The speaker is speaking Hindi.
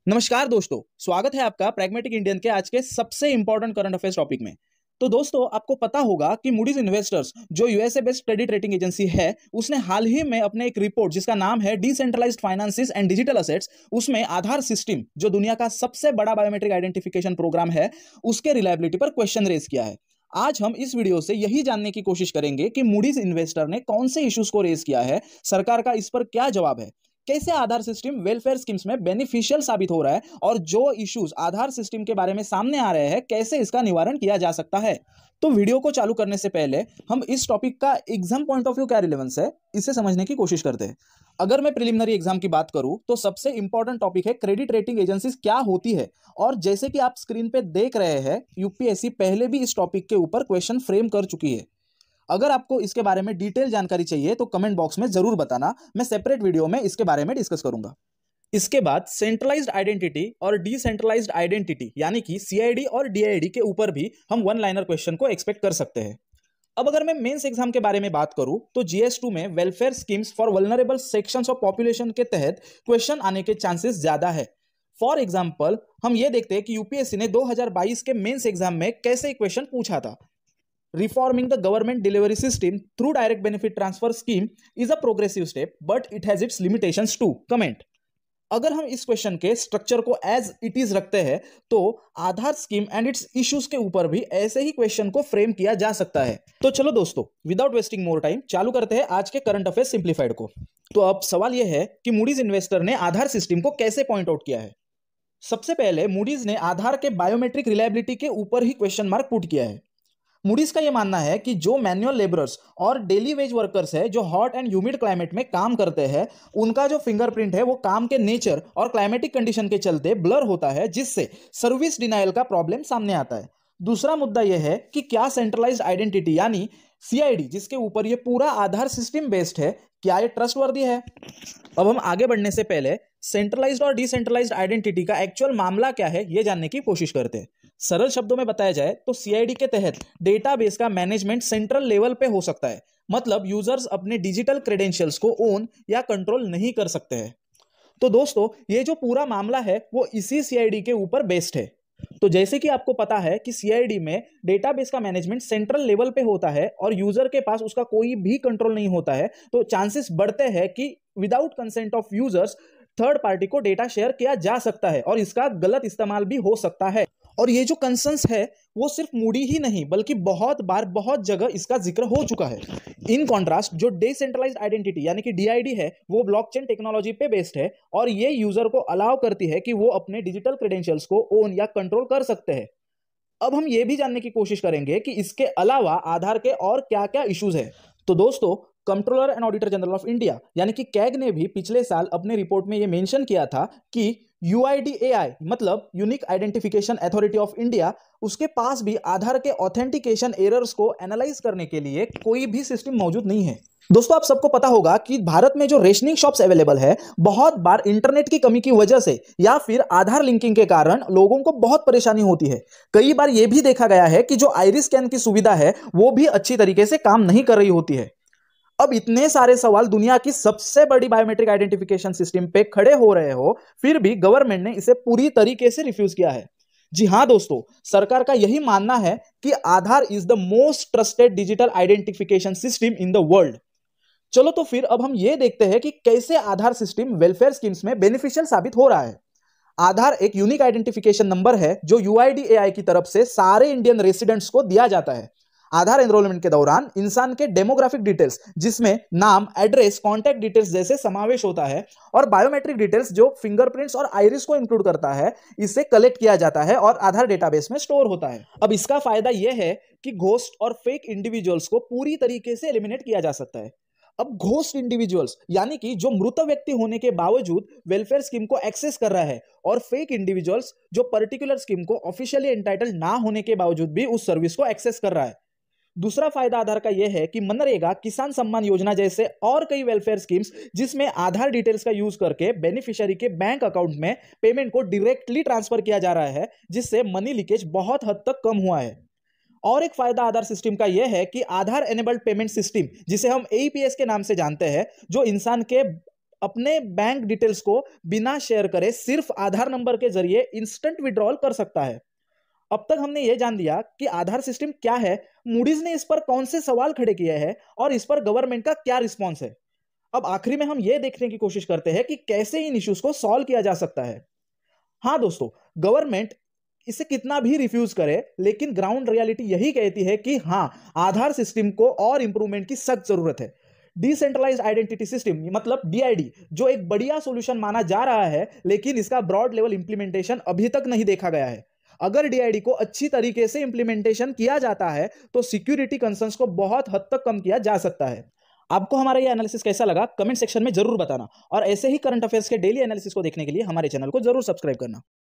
नमस्कार दोस्तों, स्वागत है आपका प्रैग्मेटिक इंडियन के आज के सबसे इंपॉर्टेंट करंट अफेयर्स टॉपिक में। तो दोस्तों, आपको पता होगा कि मूडीज इन्वेस्टर्स जो USA based credit rating agency है, उसने हाल ही में अपने एक रिपोर्ट जिसका नाम है decentralised finances and digital assets, उसमें आधार सिस्टम जो दुनिया का सबसे बड़ा बायोमेट्रिक आइडेंटिफिकेशन प्रोग्राम है, उसके रिलायबिलिटी पर क्वेश्चन रेज किया है। आज हम इस वीडियो से यही जानने की कोशिश करेंगे कि मूडीज इन्वेस्टर ने कौन से इश्यूज को रेज किया है, सरकार का इस पर क्या जवाब है, कैसे आधार सिस्टम वेलफेयर स्कीम्स में बेनिफिशियल साबित हो रहा है और जो इश्यूज आधार सिस्टम के बारे में सामने आ रहे हैं कैसे इसका निवारण किया जा सकता है। तो वीडियो को चालू करने से पहले हम इस टॉपिक का एग्जाम पॉइंट ऑफ व्यू क्या रिलेवेंस है, इसे समझने की कोशिश करते हैं। अगर मैं प्रिलिमिनरी एग्जाम की बात करूं तो सबसे इंपॉर्टेंट टॉपिक है क्रेडिट रेटिंग एजेंसीज क्या होती है। और जैसे कि आप स्क्रीन पे देख रहे हैं, यूपीएससी पहले भी इस टॉपिक के ऊपर क्वेश्चन फ्रेम कर चुकी है। अगर आपको इसके बारे में डिटेल जानकारी चाहिए तो कमेंट बॉक्स में जरूर बताना, मैं सेपरेट वीडियो में इसके बारे में डिस्कस करूंगा। इसके बाद सेंट्रलाइज्ड आइडेंटिटी और डिसेंट्रलाइज्ड आइडेंटिटी यानी कि सीआईडी और डीआईडी के ऊपर भी हम वन लाइनर क्वेश्चन को एक्सपेक्ट कर सकते हैं। अब अगर मैं मेंस एग्जाम के बारे में बात करूं तो जीएस2 में welfare schemes for vulnerable sections of population के तहत क्वेश्चन आने के चांसेस ज्यादा है। फॉर एग्जाम्पल हम ये देखते हैं कि यूपीएससी ने 2022 के मेंस एग्जाम में कैसे क्वेश्चन पूछा था। Reforming the government delivery system through direct benefit transfer scheme is a progressive step, but it has its limitations too. Comment. अगर हम इस क्वेश्चन के स्ट्रक्चर को एज इट इज रखते हैं तो आधार स्कीम एंड इट्स इश्यूज के ऊपर भी ऐसे ही क्वेश्चन को फ्रेम किया जा सकता है। तो चलो दोस्तों, विदाउट वेस्टिंग मोर टाइम चालू करते हैं आज के करंट अफेयर सिंप्लीफाइड को। तो अब सवाल यह है कि मूडीज इन्वेस्टर ने आधार सिस्टम को कैसे पॉइंट आउट किया है। सबसे पहले मूडीज ने आधार के बायोमेट्रिक रिलायबिलिटी के ऊपर ही क्वेश्चन मार्क पुट किया है। मूडीज का यह मानना है कि जो मैनुअल लेबरर्स और डेली वेज वर्कर्स है जो हॉट एंड ह्यूमिड क्लाइमेट में काम करते हैं, उनका जो फिंगरप्रिंट है वो काम के नेचर और क्लाइमेटिक कंडीशन के चलते ब्लर होता है, जिससे सर्विस डिनायल का प्रॉब्लम सामने आता है। दूसरा मुद्दा यह है कि क्या सेंट्रलाइज्ड आइडेंटिटी यानी सीआईडी जिसके ऊपर ये पूरा आधार सिस्टम बेस्ड है, क्या ये ट्रस्टवर्दी है। अब हम आगे बढ़ने से पहले सेंट्रलाइज्ड और डिसेंट्रलाइज्ड आइडेंटिटी का एक्चुअल मामला क्या है ये जानने की कोशिश करते हैं। सरल शब्दों में बताया जाए तो सीआईडी के तहत डेटाबेस का मैनेजमेंट सेंट्रल लेवल पे हो सकता है, मतलब यूजर्स अपने डिजिटल क्रेडेंशियल्स को ओन या कंट्रोल नहीं कर सकते हैं। तो दोस्तों, ये जो पूरा मामला है वो इसी सीआईडी के ऊपर बेस्ड है। तो जैसे कि आपको पता है कि सीआईडी में डेटाबेस का मैनेजमेंट सेंट्रल लेवल पे होता है और यूजर के पास उसका कोई भी कंट्रोल नहीं होता है, तो चांसेस बढ़ते हैं कि without consent of users third party को डेटा शेयर किया जा सकता है और इसका गलत इस्तेमाल भी हो सकता है। और ये जो कंसर्न्स है वो सिर्फ मूडी ही नहीं बल्कि बहुत बार बहुत जगह इसका जिक्र हो चुका है। इन कॉन्ट्रास्ट जो डिसेंट्रलाइज्ड आइडेंटिटी यानी कि डीआईडी है वो ब्लॉकचेन टेक्नोलॉजी पे बेस्ड है और ये यूजर को अलाउ करती है कि वो अपने डिजिटल क्रेडेंशियल्स को ओन या कंट्रोल कर सकते हैं। अब हम ये भी जानने की कोशिश करेंगे कि इसके अलावा आधार के और क्या क्या इश्यूज है। तो दोस्तों, controller and auditor general of India यानी कि कैग ने भी पिछले साल अपने रिपोर्ट में यह मेंशन किया था कि यूआईडीएआई मतलब unique identification authority of India, उसके पास भी आधार के ऑथेंटिकेशन एरर्स को एनालाइज करने के लिए कोई भी सिस्टम मौजूद नहीं है। दोस्तों, आप सबको पता होगा कि भारत में जो रेशनिंग शॉप्स अवेलेबल है, बहुत बार इंटरनेट की कमी की वजह से या फिर आधार लिंकिंग के कारण लोगों को बहुत परेशानी होती है। कई बार यह भी देखा गया है कि जो आइरिस स्कैन की सुविधा है वो भी अच्छी तरीके से काम नहीं कर रही होती है। अब इतने सारे सवाल दुनिया की सबसे बड़ी बायोमेट्रिक आइडेंटिफिकेशन सिस्टम पे खड़े हो रहे हो, फिर भी गवर्नमेंट ने इसे पूरी तरीके से रिफ्यूज किया है। जी हां दोस्तों, सरकार का यही मानना है कि Aadhaar is the most trusted digital identification system in the world. चलो तो फिर अब हम ये देखते हैं कि कैसे आधार सिस्टम वेलफेयर स्कीम्स में बेनिफिशियल साबित हो रहा है। आधार एक यूनिक आइडेंटिफिकेशन नंबर है जो यूआईडीएआई की तरफ से सारे इंडियन रेसिडेंट्स को दिया जाता है। आधार एनरोलमेंट के दौरान इंसान के डेमोग्राफिक डिटेल्स जिसमें नाम, एड्रेस, कॉन्टैक्ट डिटेल्स जैसे समावेश होता है और बायोमेट्रिक डिटेल्स जो फिंगरप्रिंट्स और आइरिस को इंक्लूड करता है, इसे कलेक्ट किया जाता है और आधार डेटाबेस में स्टोर होता है। अब इसका फायदा यह है कि घोस्ट और फेक इंडिविजुअल्स को पूरी तरीके से एलिमिनेट किया जा सकता है। अब घोस्ट इंडिविजुअल्स यानी कि जो मृत व्यक्ति होने के बावजूद वेलफेयर स्कीम को एक्सेस कर रहा है, और फेक इंडिविजुअल्स जो पर्टिकुलर स्कीम को ऑफिशियली एंटाइटल्ड ना होने के बावजूद भी उस सर्विस को एक्सेस कर रहा है। दूसरा फायदा आधार का यह है कि मनरेगा, किसान सम्मान योजना जैसे और कई वेलफेयर स्कीम्स जिसमें आधार डिटेल्स का यूज करके बेनिफिशियरी के बैंक अकाउंट में पेमेंट को डायरेक्टली ट्रांसफर किया जा रहा है, जिससे मनी लीकेज बहुत हद तक कम हुआ है। और एक फायदा आधार सिस्टम का यह है कि आधार एनेबल्ड पेमेंट सिस्टम, जिसे हम एईपीएस के नाम से जानते हैं, जो इंसान के अपने बैंक डिटेल्स को बिना शेयर करे सिर्फ आधार नंबर के जरिए इंस्टेंट विड्रॉल कर सकता है। अब तक हमने यह जान लिया कि आधार सिस्टम क्या है, मूडीज ने इस पर कौन से सवाल खड़े किए हैं और इस पर गवर्नमेंट का क्या रिस्पॉन्स है। अब आखिरी में हम यह देखने की कोशिश करते हैं कि कैसे इन इश्यूज को सॉल्व किया जा सकता है। हाँ दोस्तों, गवर्नमेंट इसे कितना भी रिफ्यूज करे, लेकिन ग्राउंड रियलिटी यही कहती है कि हाँ, आधार सिस्टम को और इंप्रूवमेंट की सख्त जरूरत है। डिसेंट्रलाइज्ड आइडेंटिटी सिस्टम मतलब डीआईडी जो एक बढ़िया सॉल्यूशन माना जा रहा है, लेकिन इसका ब्रॉड लेवल इंप्लीमेंटेशन अभी तक नहीं देखा गया है। अगर डीआईडी को अच्छी तरीके से इंप्लीमेंटेशन किया जाता है तो सिक्योरिटी कंसर्न्स को बहुत हद तक कम किया जा सकता है। आपको हमारा ये एनालिसिस कैसा लगा कमेंट सेक्शन में जरूर बताना, और ऐसे ही करंट अफेयर्स के डेली एनालिसिस को देखने के लिए हमारे चैनल को जरूर सब्सक्राइब करना।